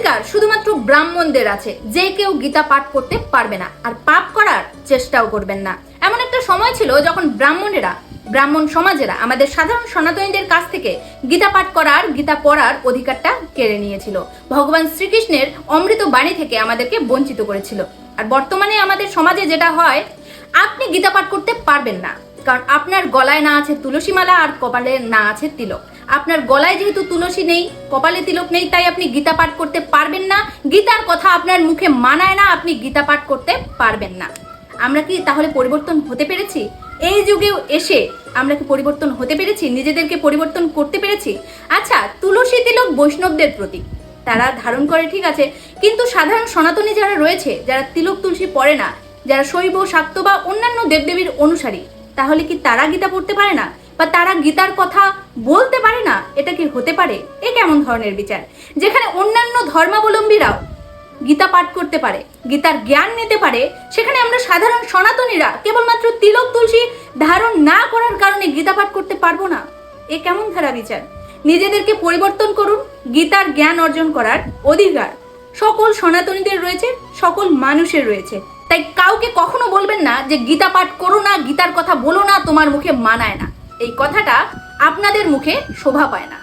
অধিকার শুধুমাত্র ব্রাহ্মণদের আছে, যে কেউ গীতা পাঠ করতে পারবে না আর পাপ করার চেষ্টাও করবেন না। এমন একটা সময় ছিল যখন ব্রাহ্মণ সমাজেরা আমাদের সাধারণ সনাতনীদের কাছ থেকে গীতা পাঠ করার, গীতা পড়ার অধিকারটা কেড়ে নিয়েছিল। ভগবান শ্রীকৃষ্ণের অমৃত বাণী থেকে আমাদেরকে বঞ্চিত করেছিল। আর বর্তমানে আমাদের সমাজে যেটা হয়, আপনি গীতা পাঠ করতে পারবেন না, কারণ আপনার গলায় না আছে তুলসী মালা আর কপালে না আছে তিলক। আপনার গলায় যেহেতু তুলসী নেই, কপালে তিলক নেই, তাই আপনি গীতা পাঠ করতে পারবেন না। গীতার কথা আপনার মুখে মানায় না, আপনি গীতা পাঠ করতে পারবেন না। আমরা কি তাহলে পরিবর্তন হতে পেরেছি? এই যুগেও এসে আমরা কি পরিবর্তন হতে পেরেছি? নিজেদেরকে পরিবর্তন করতে পেরেছি? আচ্ছা, তুলসী তিলক বৈষ্ণবদের প্রতীক, তারা ধারণ করে ঠিক আছে, কিন্তু সাধারণ সনাতনী যারা রয়েছে, যারা তিলক তুলসী পড়ে না, যারা শৈব, শাক্ত বা অন্যান্য দেবদেবীর অনুসারী, তাহলে কি তারা গীতা পড়তে পারে না বা তারা গীতার কথা বলতে পারে না? এটা কি হতে পারে? এ কেমন ধরনের বিচার? যেখানে অন্যান্য ধর্মাবলম্বীরাও গীতা পাঠ করতে পারে, গীতার জ্ঞান নিতে পারে, সেখানে আমরা সাধারণ সনাতনীরা কেবলমাত্র তিলক তুলসী ধারণ না করার কারণে গীতা পাঠ করতে পারবো না? এ কেমন ধারা বিচার? নিজেদেরকে পরিবর্তন করুন। গীতার জ্ঞান অর্জন করার অধিকার সকল সনাতনীদের রয়েছে, সকল মানুষের রয়েছে। তাই কাউকে কখনো বলবেন না যে গীতা পাঠ করো না, গীতার কথা বলো না, তোমার মুখে মানায় না। এই কথাটা আপনাদের মুখে শোভা পায় না।